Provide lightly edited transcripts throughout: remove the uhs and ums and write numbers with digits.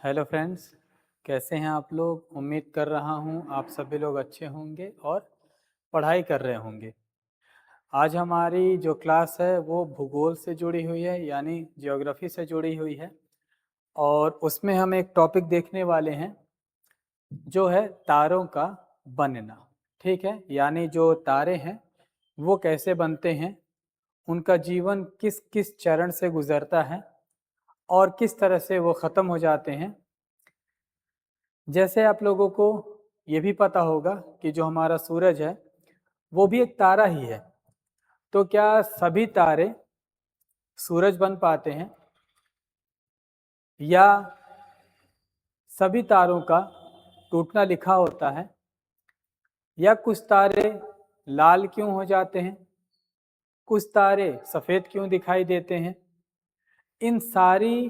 Hello friends, कैसे हैं आप लोग। उम्मीद कर रहा हूं आप सभी लोग अच्छे होंगे और पढ़ाई कर रहे होंगे। आज हमारी जो क्लास है वो भूगोल से जुड़ी हुई है, यानी ज्योग्राफी से जुड़ी हुई है। और उसमें हम एक टॉपिक देखने वाले हैं जो है तारों का बनना। ठीक है, यानी जो तारे हैं वो कैसे बनते हैं, उनका जीवन किस किस चरण से गुजरता है और किस तरह से वो ख़त्म हो जाते हैं। जैसे आप लोगों को ये भी पता होगा कि जो हमारा सूरज है वो भी एक तारा ही है। तो क्या सभी तारे सूरज बन पाते हैं, या सभी तारों का टूटना लिखा होता है, या कुछ तारे लाल क्यों हो जाते हैं, कुछ तारे सफ़ेद क्यों दिखाई देते हैं। इन सारी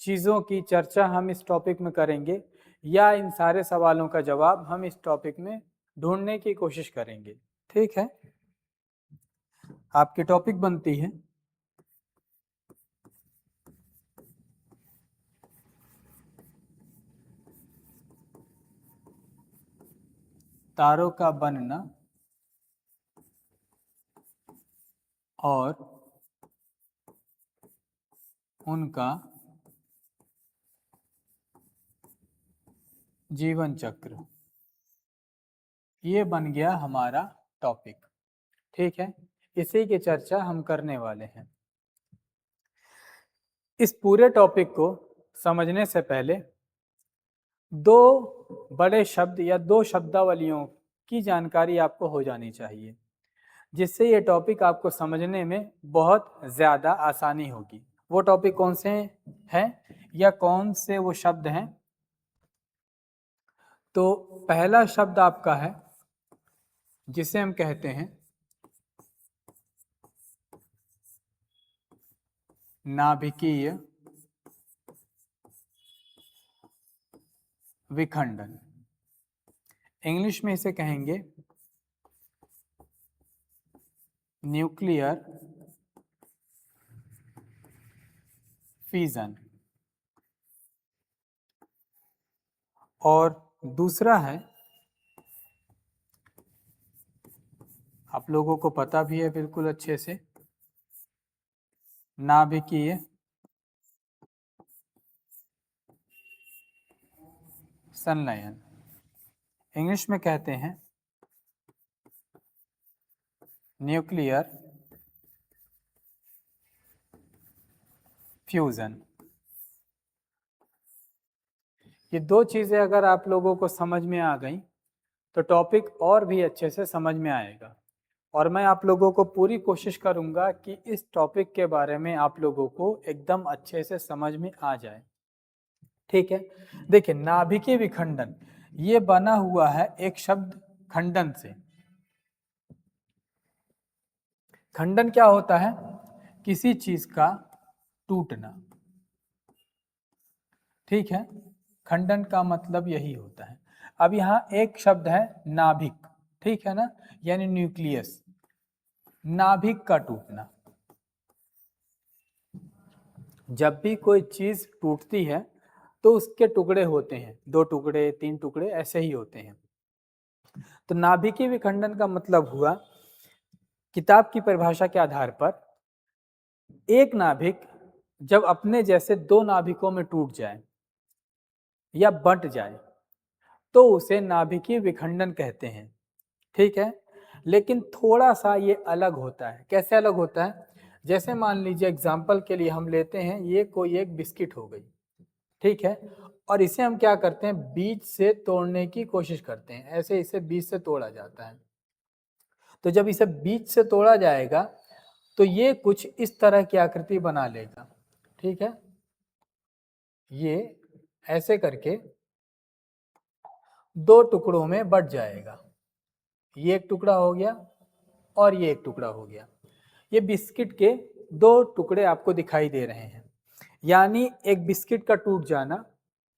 चीज़ों की चर्चा हम इस टॉपिक में करेंगे, या इन सारे सवालों का जवाब हम इस टॉपिक में ढूंढने की कोशिश करेंगे। ठीक है, आपकी टॉपिक बनती है तारों का बनना और उनका जीवन चक्र। ये बन गया हमारा टॉपिक। ठीक है, इसी की चर्चा हम करने वाले हैं। इस पूरे टॉपिक को समझने से पहले दो बड़े शब्द या दो शब्दावलियों की जानकारी आपको हो जानी चाहिए, जिससे ये टॉपिक आपको समझने में बहुत ज़्यादा आसानी होगी। वो टॉपिक कौन से हैं या कौन से वो शब्द हैं? तो पहला शब्द आपका है जिसे हम कहते हैं नाभिकीय विखंडन। इंग्लिश में इसे कहेंगे न्यूक्लियर फिजन। और दूसरा है, आप लोगों को पता भी है बिल्कुल अच्छे से, नाभिकीय संलयन। इंग्लिश में कहते हैं न्यूक्लियर फ्यूजन। ये दो चीज़ें अगर आप लोगों को समझ में आ गई तो टॉपिक और भी अच्छे से समझ में आएगा। और मैं आप लोगों को पूरी कोशिश करूंगा कि इस टॉपिक के बारे में आप लोगों को एकदम अच्छे से समझ में आ जाए। ठीक है, देखिए नाभिकीय विखंडन ये बना हुआ है एक शब्द खंडन से। खंडन क्या होता है? किसी चीज का टूटना। ठीक है, खंडन का मतलब यही होता है। अब यहाँ एक शब्द है नाभिक, ठीक है ना, यानी न्यूक्लियस। नाभिक का टूटना। जब भी कोई चीज टूटती है तो उसके टुकड़े होते हैं, 2 टुकड़े 3 टुकड़े ऐसे ही होते हैं। तो नाभिकीय विखंडन का मतलब हुआ, किताब की परिभाषा के आधार पर, एक नाभिक जब अपने जैसे 2 नाभिकों में टूट जाए या बंट जाए तो उसे नाभिकीय विखंडन कहते हैं। ठीक है, लेकिन थोड़ा सा ये अलग होता है। कैसे अलग होता है? जैसे मान लीजिए एग्जाम्पल के लिए हम लेते हैं, ये कोई एक बिस्किट हो गई, ठीक है, और इसे हम क्या करते हैं, बीज से तोड़ने की कोशिश करते हैं। ऐसे इसे बीज से तोड़ा जाता है। तो जब इसे बीज से तोड़ा जाएगा तो ये कुछ इस तरह की आकृति बना लेगा। ठीक है, ये ऐसे करके 2 टुकड़ों में बट जाएगा। ये एक टुकड़ा हो गया और ये एक टुकड़ा हो गया। ये बिस्किट के 2 टुकड़े आपको दिखाई दे रहे हैं। यानी एक बिस्किट का टूट जाना,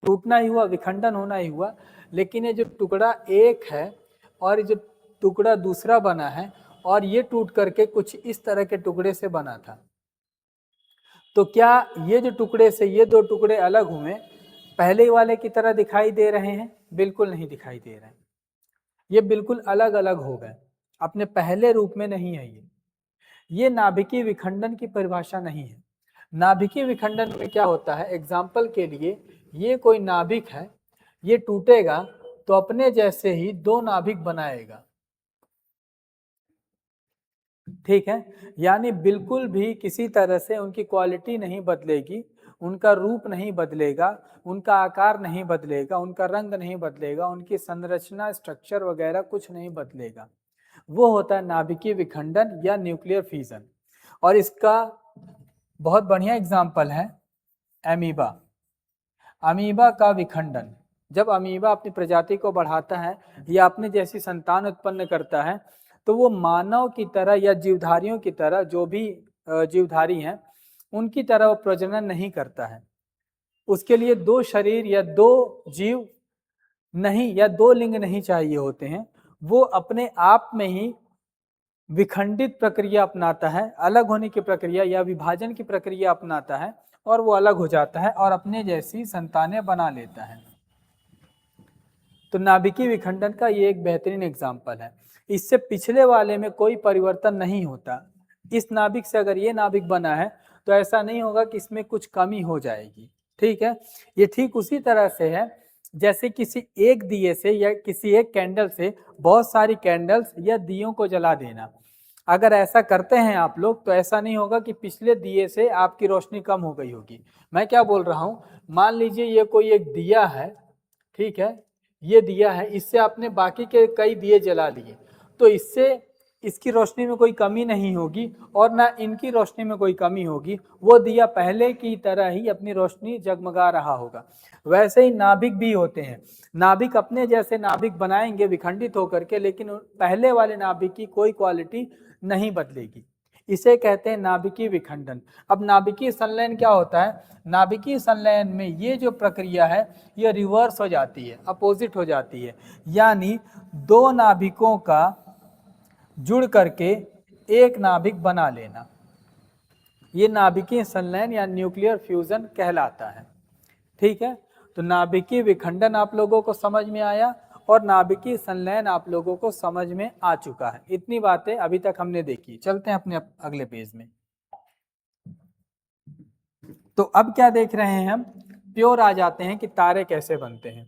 टूटना ही हुआ, विखंडन होना ही हुआ। लेकिन ये जो टुकड़ा एक है और ये जो टुकड़ा दूसरा बना है, और ये टूट करके कुछ इस तरह के टुकड़े से बना था। तो क्या ये जो टुकड़े से ये 2 टुकड़े अलग हुए, पहले वाले की तरह दिखाई दे रहे हैं? बिल्कुल नहीं दिखाई दे रहे हैं। ये बिल्कुल अलग अलग हो गए, अपने पहले रूप में नहीं है। ये नाभिकीय विखंडन की परिभाषा नहीं है। नाभिकीय विखंडन में क्या होता है, एग्जाम्पल के लिए ये कोई नाभिक है, ये टूटेगा तो अपने जैसे ही दो नाभिक बनाएगा, ठीक है। यानी बिल्कुल भी किसी तरह से उनकी क्वालिटी नहीं बदलेगी, उनका रूप नहीं बदलेगा, उनका आकार नहीं बदलेगा, उनका रंग नहीं बदलेगा, उनकी संरचना स्ट्रक्चर वगैरह कुछ नहीं बदलेगा। वो होता है नाभिकीय विखंडन या न्यूक्लियर फ्यूजन। और इसका बहुत बढ़िया एग्जाम्पल है अमीबा। अमीबा का विखंडन, जब अमीबा अपनी प्रजाति को बढ़ाता है या अपने जैसी संतान उत्पन्न करता है तो वो मानव की तरह या जीवधारियों की तरह, जो भी जीवधारी हैं उनकी तरह वो प्रजनन नहीं करता है। उसके लिए दो शरीर या दो जीव नहीं या दो लिंग नहीं चाहिए होते हैं। वो अपने आप में ही विखंडित प्रक्रिया अपनाता है, अलग होने की प्रक्रिया या विभाजन की प्रक्रिया अपनाता है और वो अलग हो जाता है और अपने जैसी संतानें बना लेता है। तो नाभिकीय विखंडन का ये एक बेहतरीन एग्जाम्पल है। इससे पिछले वाले में कोई परिवर्तन नहीं होता। इस नाभिक से अगर ये नाभिक बना है तो ऐसा नहीं होगा कि इसमें कुछ कमी हो जाएगी, ठीक है। ये ठीक उसी तरह से है जैसे किसी एक दिए से या किसी एक कैंडल से बहुत सारी कैंडल्स या दियों को जला देना। अगर ऐसा करते हैं आप लोग तो ऐसा नहीं होगा कि पिछले दिए से आपकी रोशनी कम हो गई होगी। मैं क्या बोल रहा हूँ, मान लीजिए ये कोई एक दिया है, ठीक है, ये दिया है, इससे आपने बाकी के कई दिए जला दिए तो इससे इसकी रोशनी में कोई कमी नहीं होगी और ना इनकी रोशनी में कोई कमी होगी। वो दिया पहले की तरह ही अपनी रोशनी जगमगा रहा होगा। वैसे ही नाभिक भी होते हैं। नाभिक अपने जैसे नाभिक बनाएंगे विखंडित होकर के, लेकिन पहले वाले नाभिक की कोई क्वालिटी नहीं बदलेगी। इसे कहते हैं नाभिकीय विखंडन। अब नाभिकीय संलयन क्या होता है? नाभिकीय संलयन में ये जो प्रक्रिया है ये रिवर्स हो जाती है, अपोजिट हो जाती है। यानी दो नाभिकों का जुड़ करके एक नाभिक बना लेना, ये नाभिकीय संलयन या न्यूक्लियर फ्यूजन कहलाता है, ठीक है। तो नाभिकीय विखंडन आप लोगों को समझ में आया और नाभिकीय संलयन आप लोगों को समझ में आ चुका है। इतनी बातें अभी तक हमने देखी। चलते हैं अपने अगले पेज में। तो अब क्या देख रहे हैं हम, प्योर आ जाते हैं कि तारे कैसे बनते हैं।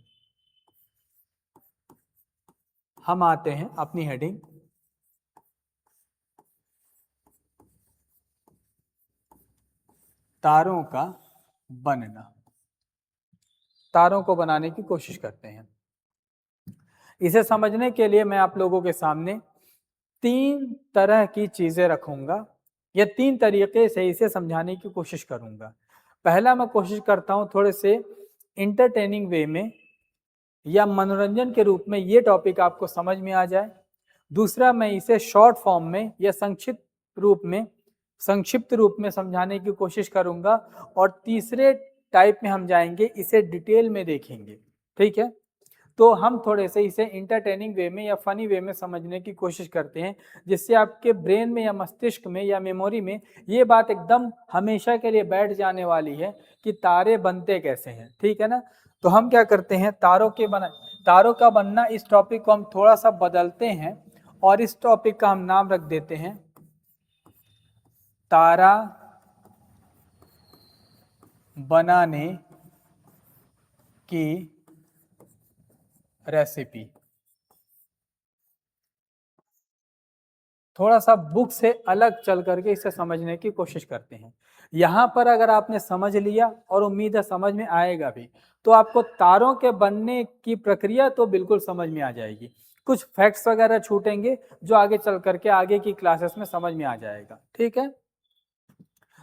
हम आते हैं अपनी हेडिंग तारों का बनना। तारों को बनाने की कोशिश करते हैं। इसे समझने के लिए मैं आप लोगों के सामने तीन तरह की चीजें रखूंगा या तीन तरीके से इसे समझाने की कोशिश करूंगा। पहला मैं कोशिश करता हूं थोड़े से इंटरटेनिंग वे में या मनोरंजन के रूप में ये टॉपिक आपको समझ में आ जाए। दूसरा, मैं इसे शॉर्ट फॉर्म में या संक्षिप्त रूप में समझाने की कोशिश करूंगा। और तीसरे टाइप में हम जाएंगे, इसे डिटेल में देखेंगे, ठीक है। तो हम थोड़े से इसे इंटरटेनिंग वे में या फनी वे में समझने की कोशिश करते हैं, जिससे आपके ब्रेन में या मस्तिष्क में या मेमोरी में ये बात एकदम हमेशा के लिए बैठ जाने वाली है कि तारे बनते कैसे हैं, ठीक है ना। तो हम क्या करते हैं, तारों का बनना, इस टॉपिक को हम थोड़ा सा बदलते हैं और इस टॉपिक का हम नाम रख देते हैं तारा बनाने की रेसिपी। थोड़ा सा बुक से अलग चल करके इसे समझने की कोशिश करते हैं। यहाँ पर अगर आपने समझ लिया, और उम्मीद है समझ में आएगा भी, तो आपको तारों के बनने की प्रक्रिया तो बिल्कुल समझ में आ जाएगी। कुछ फैक्ट्स वगैरह छूटेंगे जो आगे चल करके आगे की क्लासेस में समझ में आ जाएगा, ठीक है।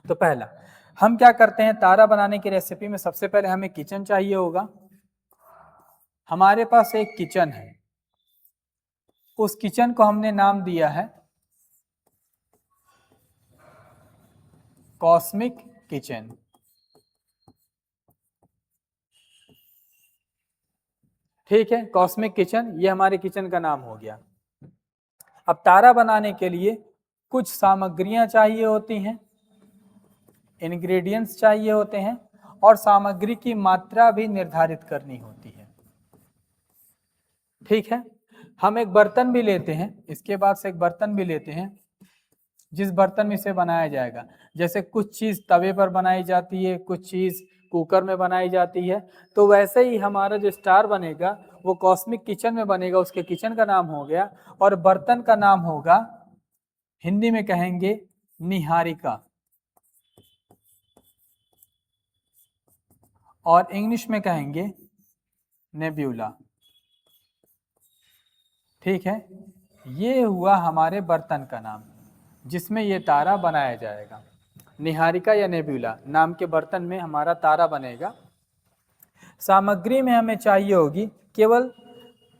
तो पहला हम क्या करते हैं, तारा बनाने की रेसिपी में सबसे पहले हमें किचन चाहिए होगा। हमारे पास एक किचन है, उस किचन को हमने नाम दिया है कॉस्मिक किचन। ठीक है, कॉस्मिक किचन, ये हमारे किचन का नाम हो गया। अब तारा बनाने के लिए कुछ सामग्रियां चाहिए होती हैं, इंग्रेडिएंट्स चाहिए होते हैं, और सामग्री की मात्रा भी निर्धारित करनी होती है। ठीक है, हम एक बर्तन भी लेते हैं, इसके बाद से एक बर्तन भी लेते हैं जिस बर्तन में इसे बनाया जाएगा। जैसे कुछ चीज़ तवे पर बनाई जाती है, कुछ चीज़ कुकर में बनाई जाती है, तो वैसे ही हमारा जो स्टार बनेगा वो कॉस्मिक किचन में बनेगा, उसके किचन का नाम हो गया, और बर्तन का नाम होगा, हिंदी में कहेंगे निहारिका, और इंग्लिश में कहेंगे नेब्यूला। ठीक है, ये हुआ हमारे बर्तन का नाम जिसमें ये तारा बनाया जाएगा। निहारिका या नेब्यूला नाम के बर्तन में हमारा तारा बनेगा। सामग्री में हमें चाहिए होगी केवल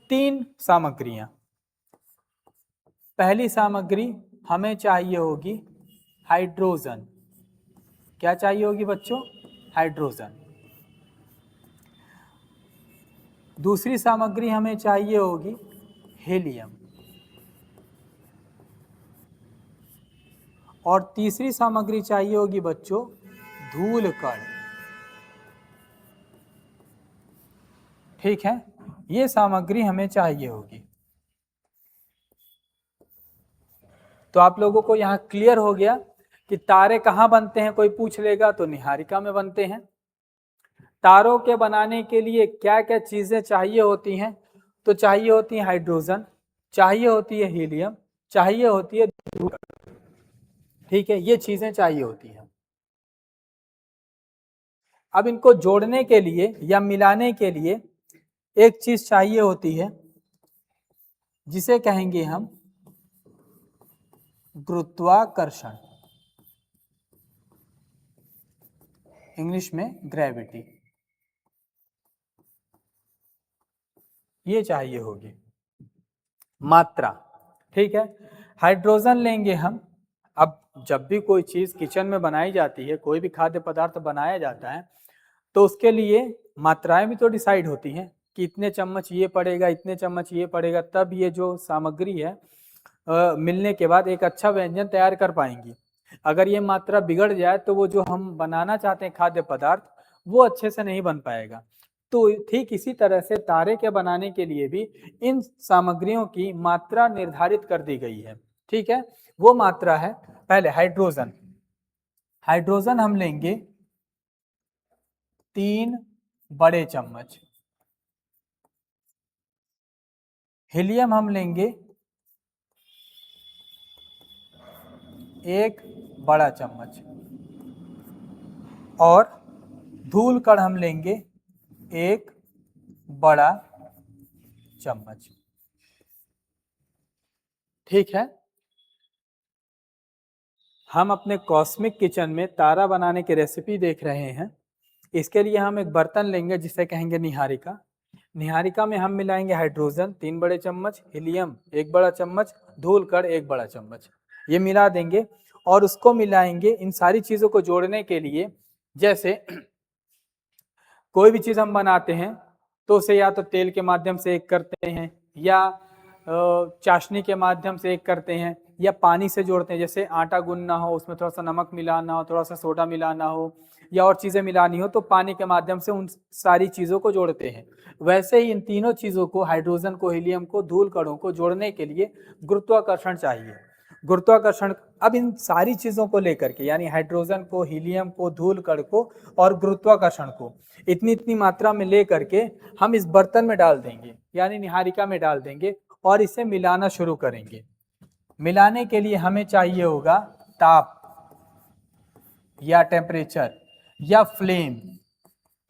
3 सामग्रियां। पहली सामग्री हमें चाहिए होगी हाइड्रोजन। क्या चाहिए होगी बच्चों? हाइड्रोजन। दूसरी सामग्री हमें चाहिए होगी हीलियम, और तीसरी सामग्री चाहिए होगी बच्चों धूल कण। ठीक है, ये सामग्री हमें चाहिए होगी। तो आप लोगों को यहाँ क्लियर हो गया कि तारे कहाँ बनते हैं, कोई पूछ लेगा तो निहारिका में बनते हैं। तारों के बनाने के लिए क्या क्या चीजें चाहिए होती हैं? तो चाहिए होती है हाइड्रोजन, चाहिए होती है हीलियम, चाहिए होती है धूल। ठीक है, ये चीजें चाहिए होती हैं। अब इनको जोड़ने के लिए या मिलाने के लिए एक चीज चाहिए होती है जिसे कहेंगे हम गुरुत्वाकर्षण, इंग्लिश में ग्रेविटी। ये चाहिए होगी मात्रा। ठीक है, हाइड्रोजन लेंगे हम। अब जब भी कोई चीज किचन में बनाई जाती है, कोई भी खाद्य पदार्थ बनाया जाता है, तो उसके लिए मात्राएं भी तो डिसाइड होती हैं कि इतने चम्मच ये पड़ेगा, इतने चम्मच ये पड़ेगा, तब ये जो सामग्री है मिलने के बाद एक अच्छा व्यंजन तैयार कर पाएंगी। अगर ये मात्रा बिगड़ जाए तो वो जो हम बनाना चाहते हैं खाद्य पदार्थ, वो अच्छे से नहीं बन पाएगा। तो ठीक इसी तरह से तारे के बनाने के लिए भी इन सामग्रियों की मात्रा निर्धारित कर दी गई है। ठीक है, वो मात्रा है पहले हाइड्रोजन। हाइड्रोजन हम लेंगे 3 बड़े चम्मच। हीलियम हम लेंगे 1 बड़ा चम्मच, और धूल कण हम लेंगे 1 बड़ा चम्मच। ठीक है, हम अपने कॉस्मिक किचन में तारा बनाने की रेसिपी देख रहे हैं। इसके लिए हम एक बर्तन लेंगे जिसे कहेंगे निहारिका। निहारिका में हम मिलाएंगे हाइड्रोजन 3 बड़े चम्मच, हीलियम 1 बड़ा चम्मच, धूल कण 1 बड़ा चम्मच। ये मिला देंगे और उसको मिलाएंगे इन सारी चीज़ों को जोड़ने के लिए। जैसे कोई भी चीज़ हम बनाते हैं तो उसे या तो तेल के माध्यम से एक करते हैं, या चाशनी के माध्यम से एक करते हैं, या पानी से जोड़ते हैं। जैसे आटा गूंदना हो, उसमें थोड़ा सा नमक मिलाना हो, थोड़ा सा सोडा मिलाना हो, या और चीज़ें मिलानी हो, तो पानी के माध्यम से उन सारी चीज़ों को जोड़ते हैं। वैसे ही इन तीनों चीज़ों को, हाइड्रोजन को, हीलियम को, धूल कणों को जोड़ने के लिए गुरुत्वाकर्षण चाहिए। गुरुत्वाकर्षण, अब इन सारी चीज़ों को लेकर के, यानी हाइड्रोजन को, हीलियम को, धूल कण को और गुरुत्वाकर्षण को इतनी इतनी मात्रा में ले करके हम इस बर्तन में डाल देंगे, यानी निहारिका में डाल देंगे, और इसे मिलाना शुरू करेंगे। मिलाने के लिए हमें चाहिए होगा ताप या टेम्परेचर या फ्लेम।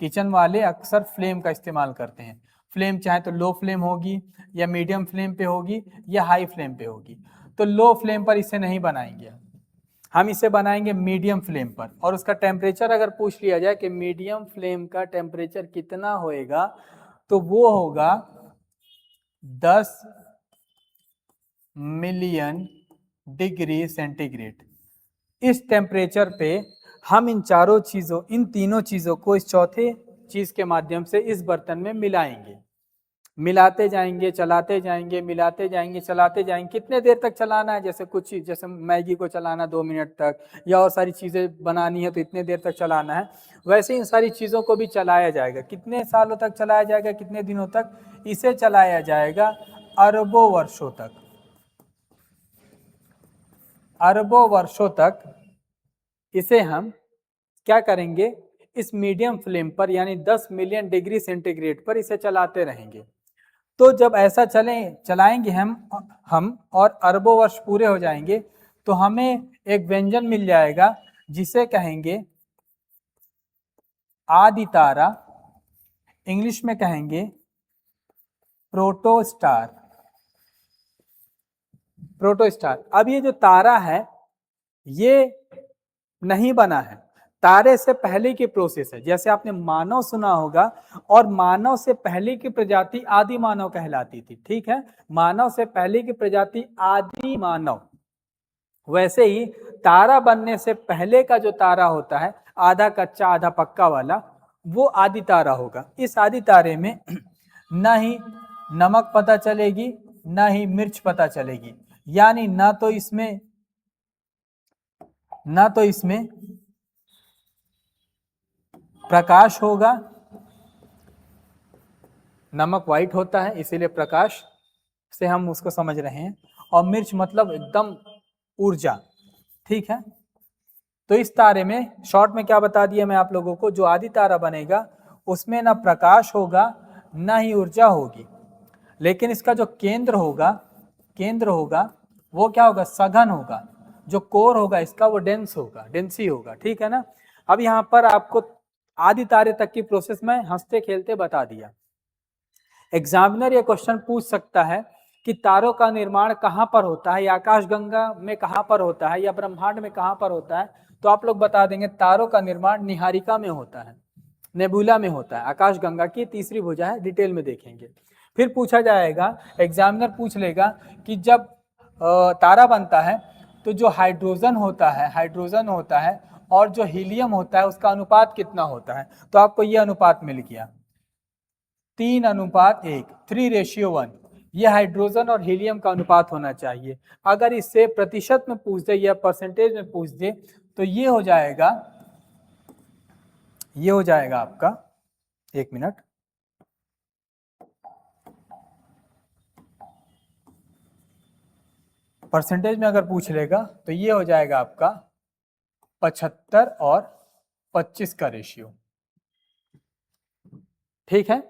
किचन वाले अक्सर फ्लेम का इस्तेमाल करते हैं। फ्लेम चाहे तो लो फ्लेम होगी, या मीडियम फ्लेम पे होगी, या हाई फ्लेम पे होगी। तो लो फ्लेम पर इसे नहीं बनाएंगे, हम इसे बनाएंगे मीडियम फ्लेम पर। और उसका टेम्परेचर अगर पूछ लिया जाए कि मीडियम फ्लेम का टेम्परेचर कितना होएगा, तो वो होगा 10 मिलियन डिग्री सेंटीग्रेड। इस टेम्परेचर पे हम इन तीनों चीज़ों को इस चौथे चीज़ के माध्यम से इस बर्तन में मिलाएंगे। मिलाते जाएंगे, चलाते जाएंगे, मिलाते जाएंगे, चलाते जाएंगे। कितने देर तक चलाना है? जैसे कुछ चीज, जैसे मैगी को चलाना 2 मिनट तक, या और सारी चीजें बनानी है तो इतने देर तक चलाना है। वैसे इन सारी चीजों को भी चलाया जाएगा। कितने सालों तक चलाया जाएगा, कितने दिनों तक? इसे चलाया जाएगा अरबों वर्षों तक। अरबों वर्षों तक इसे हम क्या करेंगे, इस मीडियम फ्लेम पर यानी 10 मिलियन डिग्री सेंटीग्रेड पर इसे चलाते रहेंगे। तो जब ऐसा चलाएंगे हम और अरबों वर्ष पूरे हो जाएंगे तो हमें एक व्यंजन मिल जाएगा जिसे कहेंगे आदि तारा, इंग्लिश में कहेंगे प्रोटोस्टार। प्रोटोस्टार। अब ये जो तारा है ये नहीं बना है, तारे से पहले की प्रोसेस है। जैसे आपने मानव सुना होगा, और मानव से पहले की प्रजाति आदि मानव कहलाती थी, ठीक है। मानव से पहले की प्रजाति आदि मानव। वैसे ही तारा बनने से पहले का जो तारा होता है, आधा कच्चा आधा पक्का वाला, वो आदि तारा होगा। इस आदि तारे में न ही नमक पता चलेगी, न ही मिर्च पता चलेगी, यानी ना तो इसमें प्रकाश होगा, नमक व्हाइट होता है इसीलिए प्रकाश से हम उसको समझ रहे हैं, और मिर्च मतलब एकदम ऊर्जा, ठीक है। तो इस तारे में शॉर्ट में क्या बता दिया मैं आप लोगों को, जो आदि तारा बनेगा उसमें ना प्रकाश होगा ना ही ऊर्जा होगी, लेकिन इसका जो केंद्र होगा वो क्या होगा, सघन होगा। जो कोर होगा इसका वो डेंसी होगा, ठीक है ना। अब यहाँ पर आपको आदि तारे तक की प्रोसेस में हंसते खेलते बता दिया। एग्जामिनर ये क्वेश्चन पूछ सकता है कि तारों का निर्माण कहाँ पर होता है, या आकाशगंगा में कहाँ पर होता है, या ब्रह्मांड में कहाँ पर होता है, तो आप लोग बता देंगे तारों का निर्माण निहारिका में होता है, नेबुला में होता है। आकाशगंगा की तीसरी भुजा है, डिटेल में देखेंगे। फिर पूछा जाएगा, एग्जामिनर पूछ लेगा कि जब तारा बनता है तो जो हाइड्रोजन होता है और जो हीलियम होता है उसका अनुपात कितना होता है। तो आपको यह अनुपात मिल गया 3:1, 3:1। यह हाइड्रोजन और हीलियम का अनुपात होना चाहिए। अगर इससे प्रतिशत में पूछ दे या परसेंटेज में पूछ दे तो ये हो जाएगा आपका, 1 मिनट, परसेंटेज में अगर पूछ लेगा तो ये हो जाएगा आपका 75 और 25 का रेशियो, ठीक है।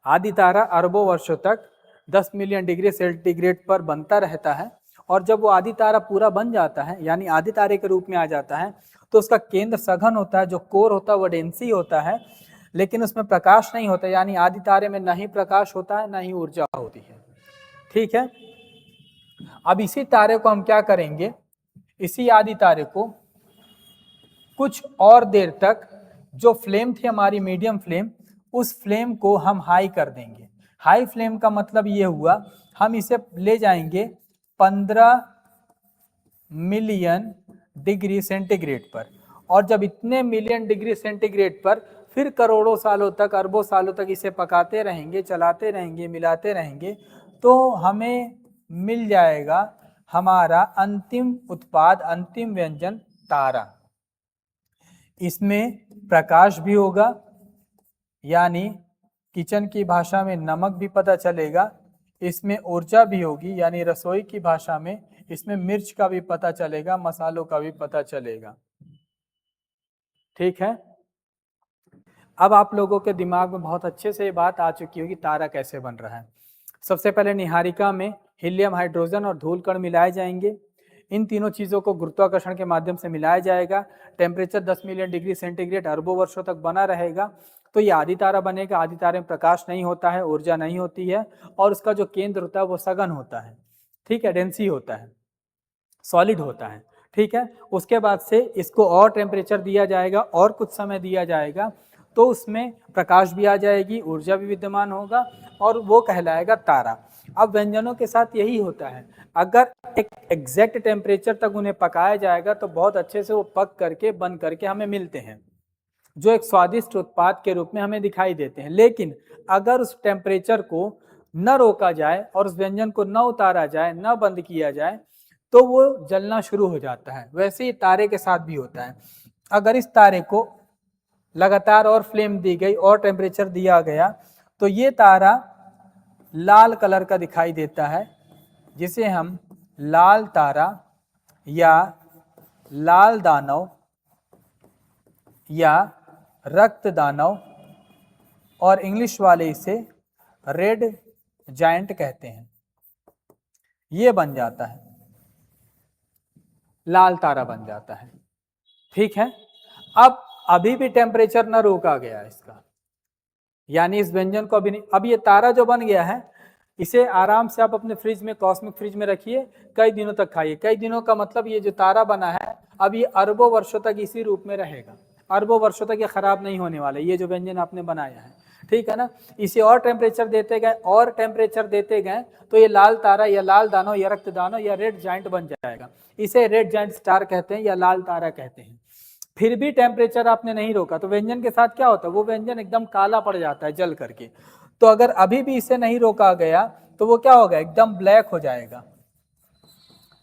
आदि तारा अरबों वर्षों तक 10 मिलियन डिग्री सेंटीग्रेड पर बनता रहता है, और जब वो आदि तारा पूरा बन जाता है यानी आदि तारे के रूप में आ जाता है तो उसका केंद्र सघन होता है, जो कोर होता है वो डेंसी होता है, लेकिन उसमें प्रकाश नहीं होता, यानी आदि तारे में न ही प्रकाश होता है न ही ऊर्जा होती है, ठीक है। अब इसी तारे को हम क्या करेंगे, इसी आदि तारे को कुछ और देर तक, जो फ्लेम थी हमारी मीडियम फ्लेम, उस फ्लेम को हम हाई कर देंगे। हाई फ्लेम का मतलब ये हुआ हम इसे ले जाएंगे 15 मिलियन डिग्री सेंटीग्रेड पर, और जब इतने मिलियन डिग्री सेंटीग्रेड पर फिर करोड़ों सालों तक, अरबों सालों तक इसे पकाते रहेंगे, चलाते रहेंगे, मिलाते रहेंगे, तो हमें मिल जाएगा हमारा अंतिम उत्पाद, अंतिम व्यंजन तारा। इसमें प्रकाश भी होगा, यानी किचन की भाषा में नमक भी पता चलेगा। इसमें ऊर्जा भी होगी, यानी रसोई की भाषा में इसमें मिर्च का भी पता चलेगा, मसालों का भी पता चलेगा, ठीक है। अब आप लोगों के दिमाग में बहुत अच्छे से ये बात आ चुकी होगी तारा कैसे बन रहा है। सबसे पहले निहारिका में हीलियम, हाइड्रोजन और धूल कण मिलाए जाएंगे। इन तीनों चीज़ों को गुरुत्वाकर्षण के माध्यम से मिलाया जाएगा। टेम्परेचर 10 मिलियन डिग्री सेंटीग्रेड अरबों वर्षों तक बना रहेगा, तो ये आदि तारा बनेगा। आदि तारे में प्रकाश नहीं होता है, ऊर्जा नहीं होती है, और उसका जो केंद्र होता है वो सघन होता है, ठीक है, डेंसी होता है, सॉलिड होता है, ठीक है। उसके बाद से इसको और टेम्परेचर दिया जाएगा और कुछ समय दिया जाएगा, तो उसमें प्रकाश भी आ जाएगी, ऊर्जा भी विद्यमान होगा, और वो कहलाएगा तारा। अब व्यंजनों के साथ यही होता है, अगर एक एग्जैक्ट टेम्परेचर तक उन्हें पकाया जाएगा तो बहुत अच्छे से वो पक करके बन करके हमें मिलते हैं। जो एक स्वादिष्ट उत्पाद के रूप में हमें दिखाई देते हैं। लेकिन अगर उस टेम्परेचर को न रोका जाए और उस व्यंजन को न उतारा जाए, न बंद किया जाए, तो वो जलना शुरू हो जाता है। वैसे ही तारे के साथ भी होता है। अगर इस तारे को लगातार और फ्लेम दी गई और टेम्परेचर दिया गया तो ये तारा लाल कलर का दिखाई देता है, जिसे हम लाल तारा या लाल दानव या रक्त दानव और इंग्लिश वाले इसे रेड जायंट कहते हैं। ये बन जाता है, लाल तारा बन जाता है। ठीक है, अब अभी भी टेम्परेचर न रोका गया इसका, यानी इस व्यंजन को अभी नहीं, अब ये तारा जो बन गया है इसे आराम से आप अपने फ्रिज में, कॉस्मिक फ्रिज में रखिए, कई दिनों तक खाइए। कई दिनों का मतलब ये जो तारा बना है अब ये अरबों वर्षों तक इसी रूप में रहेगा, अरबों वर्षों तक ये खराब नहीं होने वाला, ये जो व्यंजन आपने बनाया है। ठीक है ना, इसे और टेम्परेचर देते गए और टेम्परेचर देते गए तो ये लाल तारा या लाल दानव या रक्त दानव या रेड जाइंट बन जाएगा। इसे रेड जाइंट स्टार कहते हैं या लाल तारा कहते हैं। फिर भी टेम्परेचर आपने नहीं रोका तो व्यंजन के साथ क्या होता है, वो व्यंजन एकदम काला पड़ जाता है जल करके। तो अगर अभी भी इसे नहीं रोका गया तो वो क्या होगा, एकदम ब्लैक हो जाएगा,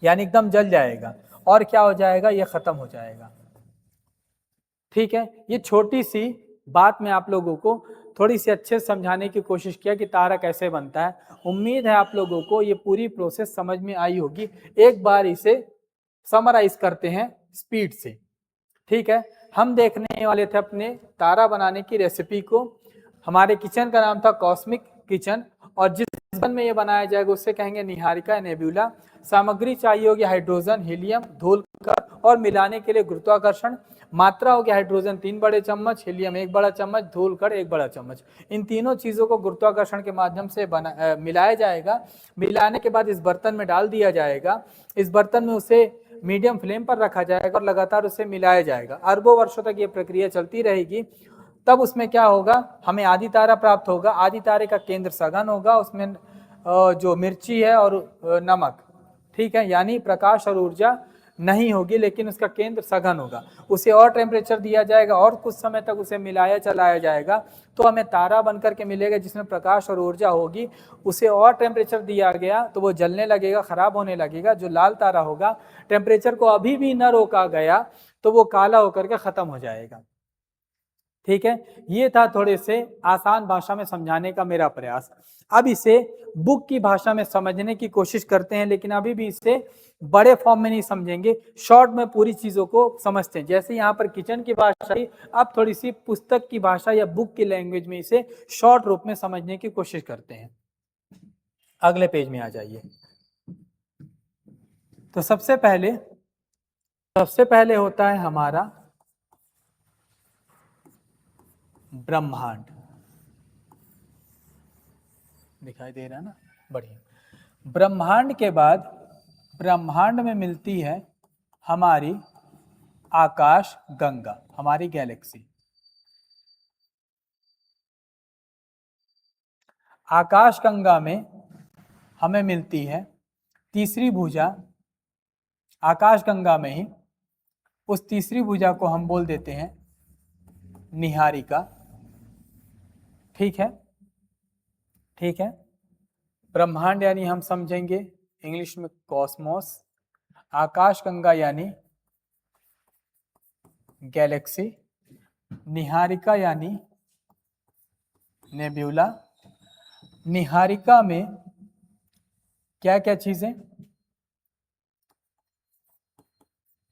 यानी एकदम जल जाएगा और क्या हो जाएगा, ये खत्म हो जाएगा। ठीक है, ये छोटी सी बात मैं आप लोगों को थोड़ी सी अच्छे से समझाने की कोशिश किया कि तारा कैसे बनता है। उम्मीद है आप लोगों को ये पूरी प्रोसेस समझ में आई होगी। एक बार इसे समराइज करते हैं स्पीड से। ठीक है, हम देखने वाले थे अपने तारा बनाने की रेसिपी को। हमारे किचन का नाम था कॉस्मिक किचन, और जिस किचन में ये बनाया जाएगा उसे कहेंगे निहारिका नेब्यूला। सामग्री चाहिए होगी हाइड्रोजन, हीलियम, धूलकण और मिलाने के लिए गुरुत्वाकर्षण। मात्रा होगी हाइड्रोजन 3 बड़े चम्मच, हीलियम 1 बड़ा चम्मच, धूलकण 1 बड़ा चम्मच। इन तीनों चीजों को गुरुत्वाकर्षण के माध्यम से मिलाया जाएगा। मिलाने के बाद इस बर्तन में डाल दिया जाएगा। इस बर्तन में उसे मीडियम फ्लेम पर रखा जाएगा और लगातार उसे मिलाया जाएगा। अरबों वर्षों तक ये प्रक्रिया चलती रहेगी। तब उसमें क्या होगा, हमें आदि तारा प्राप्त होगा। आदि तारे का केंद्र सघन होगा, उसमें जो मिर्ची है और नमक, ठीक है, यानी प्रकाश और ऊर्जा नहीं होगी, लेकिन उसका केंद्र सघन होगा। उसे और टेम्परेचर दिया जाएगा और कुछ समय तक उसे मिलाया चलाया जाएगा तो हमें तारा बनकर के मिलेगा जिसमें प्रकाश और ऊर्जा होगी। उसे और टेम्परेचर दिया गया तो वो जलने लगेगा, खराब होने लगेगा। जो लाल तारा होगा, टेम्परेचर को अभी भी न रोका गया तो वो काला होकर के खत्म हो जाएगा। ठीक है, ये था थोड़े से आसान भाषा में समझाने का मेरा प्रयास। अब इसे बुक की भाषा में समझने की कोशिश करते हैं, लेकिन अभी भी इसे बड़े फॉर्म में नहीं समझेंगे, शॉर्ट में पूरी चीजों को समझते हैं। जैसे यहाँ पर किचन की भाषा, अब थोड़ी सी पुस्तक की भाषा या बुक की लैंग्वेज में इसे शॉर्ट रूप में समझने की कोशिश करते हैं। अगले पेज में आ जाइए। तो सबसे पहले होता है हमारा ब्रह्मांड। दिखाई दे रहा है ना, बढ़िया। ब्रह्मांड के बाद ब्रह्मांड में मिलती है हमारी आकाश गंगा, हमारी गैलेक्सी। आकाश गंगा में हमें मिलती है तीसरी भुजा। आकाश गंगा में ही उस तीसरी भुजा को हम बोल देते हैं निहारिका। ठीक है, ठीक है। ब्रह्मांड यानी हम समझेंगे इंग्लिश में कॉस्मोस। आकाश गंगा यानी गैलेक्सी। निहारिका यानी नेब्यूला। निहारिका में क्या क्या चीजें,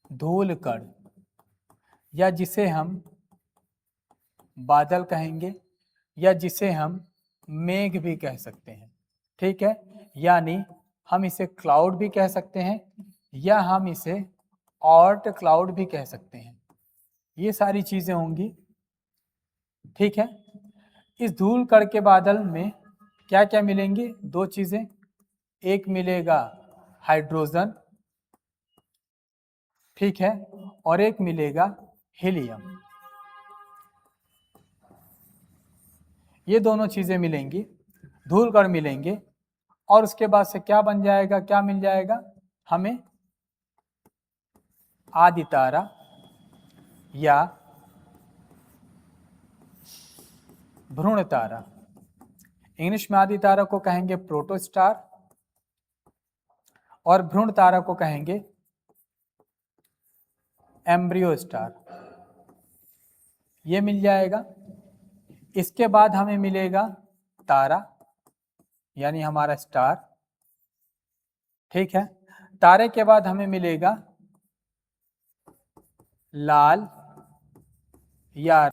धूल कण, या जिसे हम बादल कहेंगे, या जिसे हम मेघ भी कह सकते हैं। ठीक है, यानी हम इसे क्लाउड भी कह सकते हैं या हम इसे ऑर्ट क्लाउड भी कह सकते हैं। ये सारी चीजें होंगी। ठीक है, इस धूल कण के बादल में क्या क्या मिलेंगी, दो चीजें। एक मिलेगा हाइड्रोजन, ठीक है, और एक मिलेगा हीलियम। ये दोनों चीजें मिलेंगी, धूल कण मिलेंगे, और उसके बाद से क्या बन जाएगा, क्या मिल जाएगा हमें, आदि तारा या भ्रूण तारा। इंग्लिश में आदि तारा को कहेंगे प्रोटोस्टार और भ्रूण तारा को कहेंगे एम्ब्रियो स्टार। ये मिल जाएगा। इसके बाद हमें मिलेगा तारा यानी हमारा स्टार। ठीक है, तारे के बाद हमें मिलेगा लाल या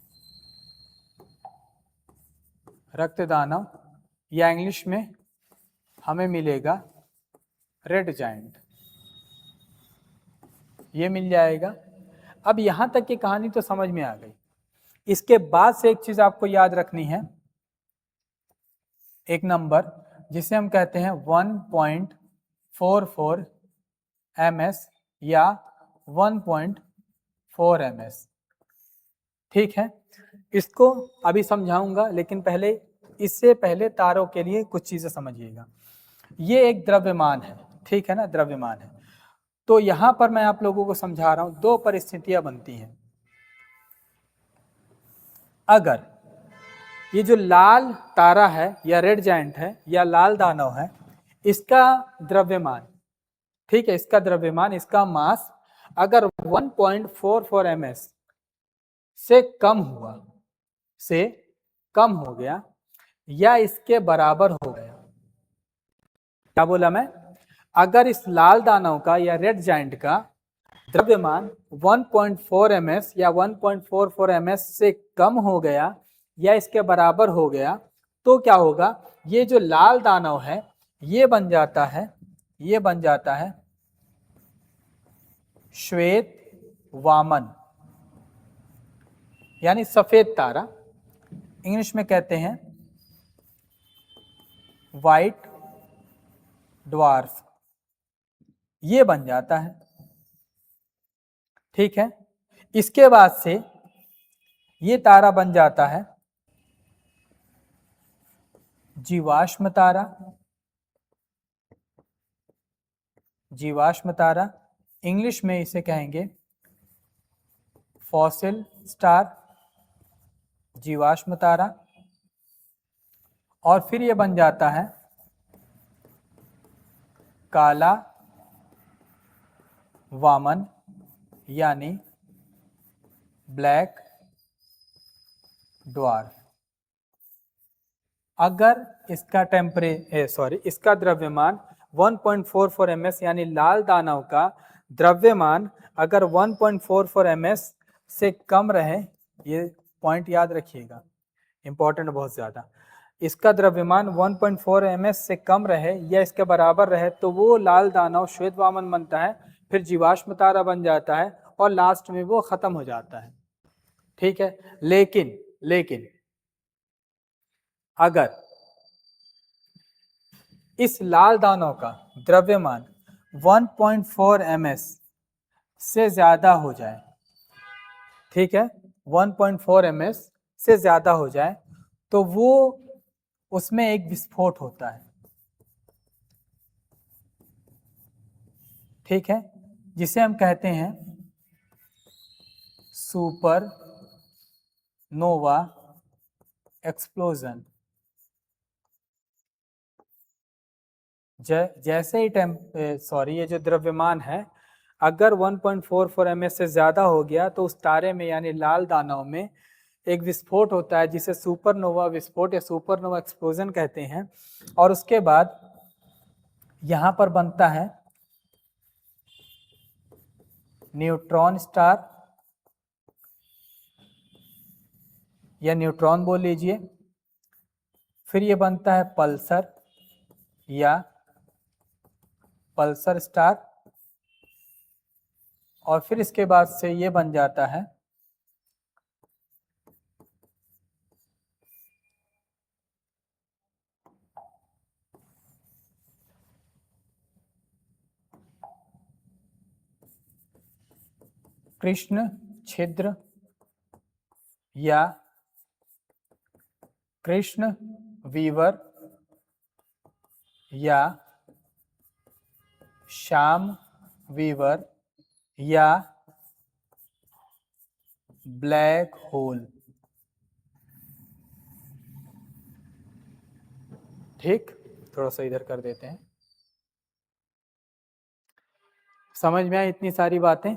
रक्त दानव या इंग्लिश में हमें मिलेगा रेड जायंट। ये मिल जाएगा। अब यहां तक की कहानी तो समझ में आ गई। इसके बाद से एक चीज आपको याद रखनी है, एक नंबर जिसे हम कहते हैं 1.44 ms या 1.4 ms। ठीक है, इसको अभी समझाऊंगा, लेकिन पहले इससे पहले तारों के लिए कुछ चीजें समझिएगा। ये एक द्रव्यमान है, ठीक है ना, द्रव्यमान है। तो यहां पर मैं आप लोगों को समझा रहा हूं, दो परिस्थितियां बनती हैं। अगर ये जो लाल तारा है या रेड जायंट है या लाल दानव है, इसका द्रव्यमान, ठीक है, इसका द्रव्यमान, इसका मास अगर 1.44 ms से कम हो गया या इसके बराबर हो गया। क्या बोला मैं? अगर इस लाल दानव का या रेड जायंट का द्रव्यमान 1.4 ms या 1.44 ms से कम हो गया या इसके बराबर हो गया, तो क्या होगा? ये जो लाल दानव है ये बन जाता है श्वेत वामन यानी सफेद तारा। इंग्लिश में कहते हैं व्हाइट ड्वार्फ। ये बन जाता है। ठीक है, इसके बाद से ये तारा बन जाता है जीवाश्म तारा। जीवाश्म तारा, इंग्लिश में इसे कहेंगे फॉसिल स्टार, जीवाश्म तारा। और फिर ये बन जाता है काला वामन यानी ब्लैक ड्वार्फ। अगर इसका द्रव्यमान 1.44 ms यानी लाल दानव का द्रव्यमान अगर 1.44 ms से कम रहे, ये पॉइंट याद रखिएगा, इंपॉर्टेंट बहुत ज्यादा, इसका द्रव्यमान 1.4 ms से कम रहे या इसके बराबर रहे तो वो लाल दानव श्वेत वामन बनता है, फिर जीवाश्म तारा बन जाता है और लास्ट में वो खत्म हो जाता है। ठीक है, लेकिन अगर इस लाल दानव का द्रव्यमान 1.4 ms से ज्यादा हो जाए, ठीक है, 1.4 ms से ज्यादा हो जाए, तो वो उसमें एक विस्फोट होता है। ठीक है, जिसे हम कहते हैं सुपर नोवा एक्सप्लोजन। जैसे ही ये जो द्रव्यमान है अगर 1.44 ms से ज्यादा हो गया तो उस तारे में यानी लाल दानव में एक विस्फोट होता है जिसे सुपरनोवा विस्फोट या सुपरनोवा एक्सप्लोजन कहते हैं। और उसके बाद यहां पर बनता है न्यूट्रॉन स्टार या न्यूट्रॉन बोल लीजिए। फिर ये बनता है पल्सर या पल्सर स्टार। और फिर इसके बाद से ये बन जाता है कृष्ण छिद्र या कृष्ण वीवर या श्याम वीवर या ब्लैक होल। ठीक, थोड़ा सा इधर कर देते हैं। समझ में आई इतनी सारी बातें?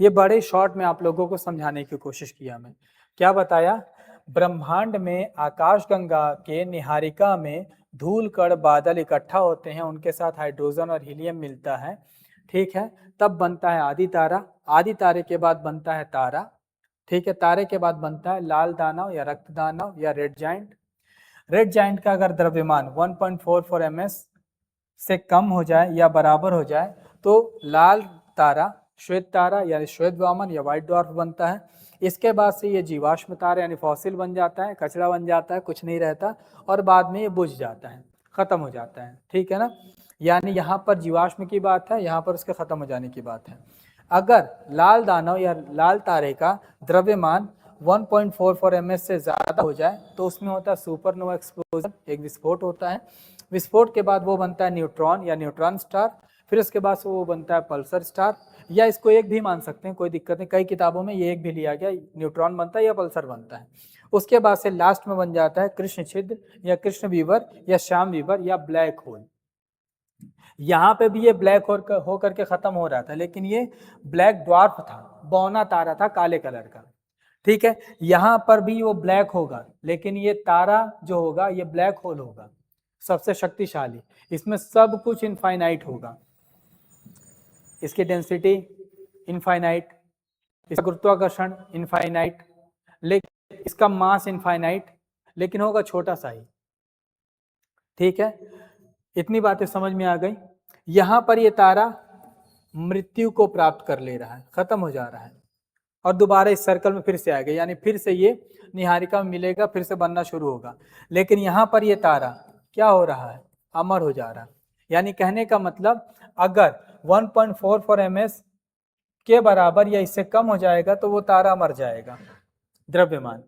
ये बड़े शॉर्ट में आप लोगों को समझाने की कोशिश किया मैं। क्या बताया? ब्रह्मांड में आकाशगंगा के निहारिका में धूल कण बादल इकट्ठा होते हैं, उनके साथ हाइड्रोजन और हीलियम मिलता है, ठीक है, तब बनता है आदि तारा। आदि तारे के बाद बनता है तारा, ठीक है, तारे के बाद बनता है लाल दानव या रक्त दानव या रेड जाइंट। रेड जाइंट का अगर द्रव्यमान 1.44 ms से कम हो जाए या बराबर हो जाए तो लाल तारा, श्वेत तारा यानी श्वेत वामन या व्हाइट ड्वार्फ बनता है। इसके बाद से ये जीवाश्म तारा यानी फॉसिल बन जाता है, कचरा बन जाता है, कुछ नहीं रहता, और बाद में ये बुझ जाता है, खत्म हो जाता है, ठीक है ना। यानी यहाँ पर जीवाश्म की बात है, यहाँ पर उसके खत्म हो जाने की बात है। अगर लाल दानव या लाल तारे का द्रव्यमान 1.44 ms से ज़्यादा हो जाए तो उसमें होता है सुपरनोवा एक्सप्लोजन, एक विस्फोट होता है। विस्फोट के बाद वो बनता है न्यूट्रॉन या न्यूट्रॉन स्टार, फिर उसके बाद से वो बनता है पल्सर स्टार, या इसको एक भी मान सकते हैं, कोई दिक्कत नहीं, कई किताबों में ये एक भी लिया गया, न्यूट्रॉन बनता है या पल्सर बनता है। उसके बाद से लास्ट में बन जाता है कृष्ण छिद्र या कृष्ण वीवर या श्याम वीवर या ब्लैक होल। यहाँ पे भी ये ब्लैक हो करके खत्म हो रहा था, लेकिन ये ब्लैक ड्वार्फ था, बौना तारा था काले कलर का, ठीक है। यहाँ पर भी वो ब्लैक होगा, लेकिन ये तारा जो होगा ये ब्लैक होल होगा, सबसे शक्तिशाली। इसमें सब कुछ इनफाइनाइट होगा, इसकी डेंसिटी इनफाइनाइट, इसका गुरुत्वाकर्षण इनफाइनाइट, लेकिन इसका मास इनफाइनाइट, लेकिन होगा छोटा सा ही, ठीक है। इतनी बातें समझ में आ गई। यहां पर ये तारा मृत्यु को प्राप्त कर ले रहा है, खत्म हो जा रहा है, और दोबारा इस सर्कल में फिर से आएगा, यानी फिर से ये निहारिका में मिलेगा, फिर से बनना शुरू होगा। लेकिन यहाँ पर ये तारा क्या हो रहा है? अमर हो जा रहा है। यानी कहने का मतलब अगर 1.44 ms के बराबर या इससे कम हो जाएगा तो वो तारा मर जाएगा द्रव्यमान।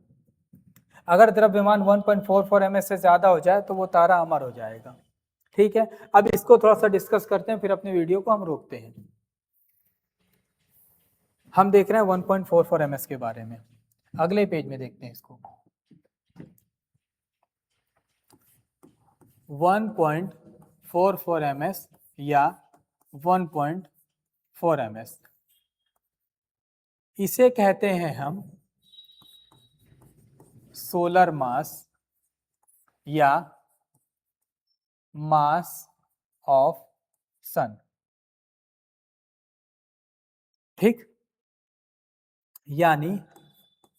अगर द्रव्यमान 1.44 ms से ज्यादा हो जाए तो वो तारा अमर हो जाएगा, ठीक है। अब इसको थोड़ा सा डिस्कस करते हैं, फिर अपनी वीडियो को हम रोकते हैं। हम देख रहे हैं 1.44 ms के बारे में, अगले पेज में देखते हैं इसको। 1.44 ms या 1.4 ms, इसे कहते हैं हम सोलर मास या मास ऑफ सन, ठीक। यानी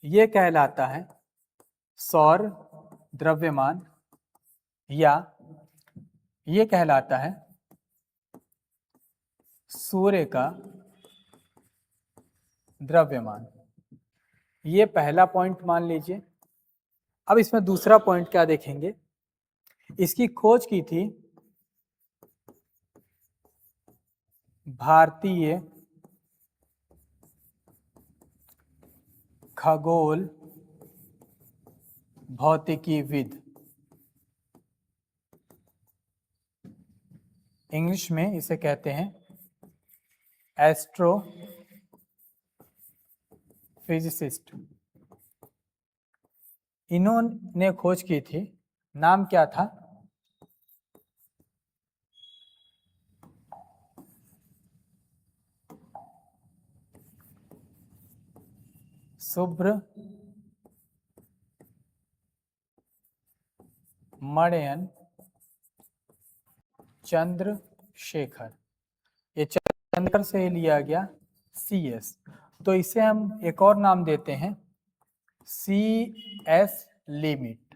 ये कहलाता है सौर द्रव्यमान, या ये कहलाता है सूर्य का द्रव्यमान। ये पहला पॉइंट मान लीजिए। अब इसमें दूसरा पॉइंट क्या देखेंगे, इसकी खोज की थी भारतीय खगोल भौतिकीविद, इंग्लिश में इसे कहते हैं एस्ट्रोफिजिसिस्ट। इन्होंने खोज की थी, नाम क्या था? सुब्रमण्यन चंद्रशेखर। ये चंद्र से लिया गया CS, तो इसे हम एक और नाम देते हैं CS लिमिट,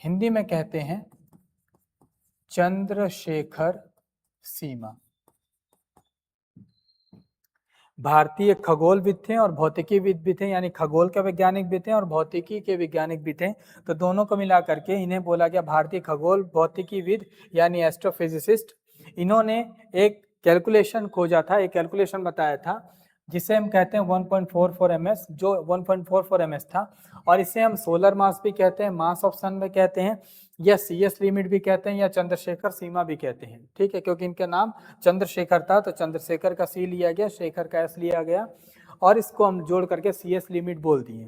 हिंदी में कहते हैं चंद्रशेखर सीमा। भारतीय खगोलविद थे और भौतिकीविद भी थे, यानी खगोल के वैज्ञानिक भी थे और भौतिकी के वैज्ञानिक भी थे, तो दोनों को मिला करके इन्हें बोला गया भारतीय खगोल भौतिकीविद यानी एस्ट्रोफिजिसिस्ट। इन्होंने एक कैलकुलेशन खोजा था, एक कैलकुलेशन बताया था जिसे हम कहते हैं 1.44 ms, जो 1.44 ms था, और इसे हम सोलर मास भी कहते हैं, मास ऑफ सन भी कहते हैं, या CS लिमिट भी कहते हैं, या चंद्रशेखर सीमा भी कहते हैं, ठीक है। क्योंकि इनका नाम चंद्रशेखर था तो चंद्रशेखर का C लिया गया, शेखर का S लिया गया, और इसको हम जोड़ करके CS लिमिट बोल दिए।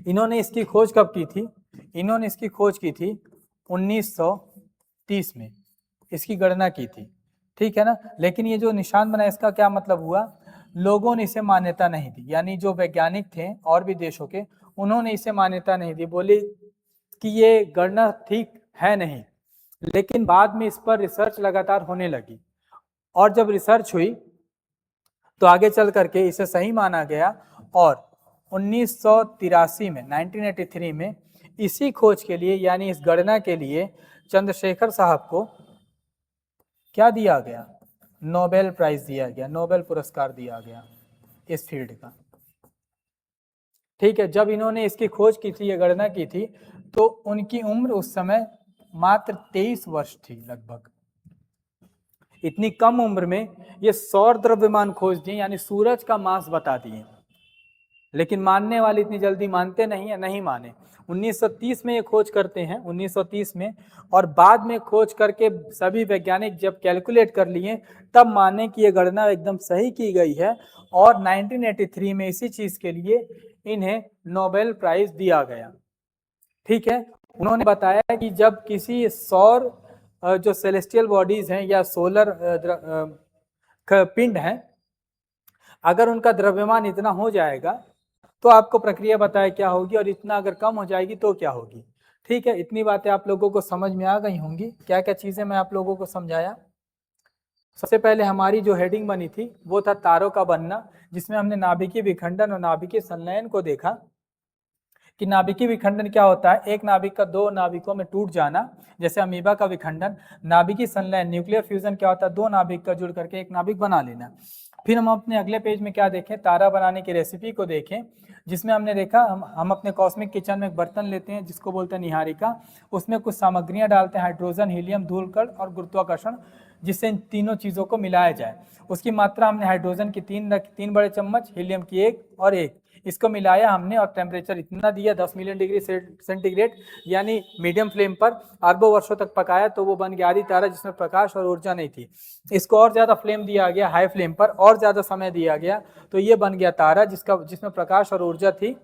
इन्होंने इसकी खोज कब की थी? इन्होंने इसकी खोज की थी 1930 में इसकी गणना की थी, ठीक है ना। लेकिन ये जो निशान बना इसका क्या मतलब हुआ, लोगों ने इसे मान्यता नहीं दी, यानी जो वैज्ञानिक थे और भी देशों के, उन्होंने इसे मान्यता नहीं दी, बोले कि ये गणना ठीक है नहीं। लेकिन बाद में इस पर रिसर्च लगातार होने लगी, और जब रिसर्च हुई तो आगे चल करके इसे सही माना गया, और 1983 में 1983 में इसी खोज के लिए, यानी इस गणना के लिए चंद्रशेखर साहब को क्या दिया गया, नोबेल प्राइज दिया गया, नोबेल पुरस्कार दिया गया इस फील्ड का, ठीक है। जब इन्होंने इसकी खोज की थी, ये गणना की थी, तो उनकी उम्र उस समय मात्र 23 वर्ष थी लगभग। इतनी कम उम्र में ये सौर द्रव्यमान खोज दिए, यानी सूरज का मास बता दिए। लेकिन मानने वाले इतनी जल्दी मानते नहीं है, नहीं माने। 1930 में ये खोज करते हैं, 1930 में, और बाद में खोज करके सभी वैज्ञानिक जब कैलकुलेट कर लिए तब माने कि ये गणना एकदम सही की गई है, और 1983 में इसी चीज के लिए इन्हें नोबेल प्राइज दिया गया, ठीक है। उन्होंने बताया कि जब किसी सौर जो सेलेस्टियल बॉडीज हैं या सोलर पिंड हैं, अगर उनका द्रव्यमान इतना हो जाएगा तो आपको प्रक्रिया बताया क्या होगी, और इतना अगर कम हो जाएगी तो क्या होगी, ठीक है। इतनी बातें आप लोगों को समझ में आ गई होंगी। क्या क्या चीजें मैं आप लोगों को समझाया। सबसे पहले हमारी जो हेडिंग बनी थी वो था तारों का बनना, जिसमें हमने नाभिकीय विखंडन और नाभिकीय संलयन को देखा कि नाभिकीय विखंडन क्या होता है, एक नाभिक का दो नाभिकों में टूट जाना, जैसे अमीबा का विखंडन। नाभिकीय संलयन, न्यूक्लियर फ्यूजन क्या होता है, दो नाभिक का जुड़ करके एक नाभिक बना लेना। फिर हम अपने अगले पेज में क्या देखें, तारा बनाने की रेसिपी को देखें, जिसमें हमने देखा हम अपने कॉस्मिक किचन में एक बर्तन लेते हैं जिसको बोलते हैं निहारिका, उसमें कुछ सामग्रियां डालते हैं, हाइड्रोजन, हीलियम, धूलकण और गुरुत्वाकर्षण, जिससे इन तीनों चीज़ों को मिलाया जाए। उसकी मात्रा हमने हाइड्रोजन की 3 बड़े चम्मच, हीलियम की 1 और 1, इसको मिलाया हमने, और टेम्परेचर इतना दिया 10 मिलियन डिग्री सेंटीग्रेड, यानी मीडियम फ्लेम पर अरबों वर्षों तक पकाया, तो वो बन गया आदि तारा, जिसमें प्रकाश और ऊर्जा नहीं थी। इसको और ज़्यादा फ्लेम दिया गया, हाई फ्लेम पर और ज़्यादा समय दिया गया, तो ये बन गया तारा जिसमें प्रकाश और ऊर्जा थी,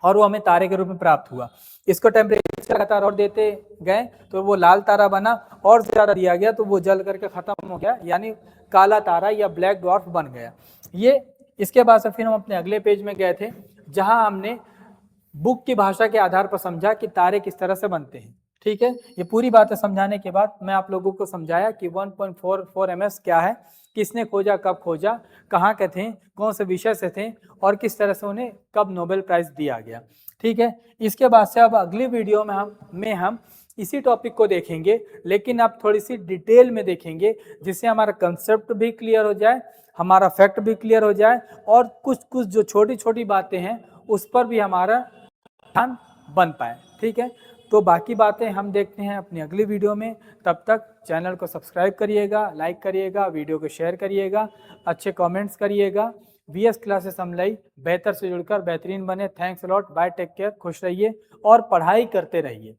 और वो हमें तारे के रूप में प्राप्त हुआ। इसको टेम्परेचर लगातार और देते गए तो वो लाल तारा बना, और ज़्यादा दिया गया तो वो जल करके ख़त्म हो गया, यानी काला तारा या ब्लैक ड्वार्फ बन गया ये। इसके बाद से फिर हम अपने अगले पेज में गए थे, जहां हमने बुक की भाषा के आधार पर समझा कि तारे किस तरह से बनते हैं, ठीक है। ये पूरी बातें समझाने के बाद मैं आप लोगों को समझाया कि 1.44 ms क्या है, किसने खोजा, कब खोजा, कहाँ के थे, कौन से विषय से थे, और किस तरह से उन्हें कब नोबेल प्राइज दिया गया, ठीक है। इसके बाद से अब अगली वीडियो में हम इसी टॉपिक को देखेंगे, लेकिन आप थोड़ी सी डिटेल में देखेंगे, जिससे हमारा कंसेप्ट भी क्लियर हो जाए, हमारा फैक्ट भी क्लियर हो जाए, और कुछ कुछ जो छोटी छोटी बातें हैं उस पर भी हमारा ध्यान बन पाए, ठीक है। तो बाकी बातें हम देखते हैं अपनी अगली वीडियो में। तब तक चैनल को सब्सक्राइब करिएगा, लाइक करिएगा, वीडियो को शेयर करिएगा, अच्छे कमेंट्स करिएगा। VS क्लासेस समलई बेहतर से जुड़कर बेहतरीन बने। Thanks a lot, bye, take care, खुश रहिए और पढ़ाई करते रहिए।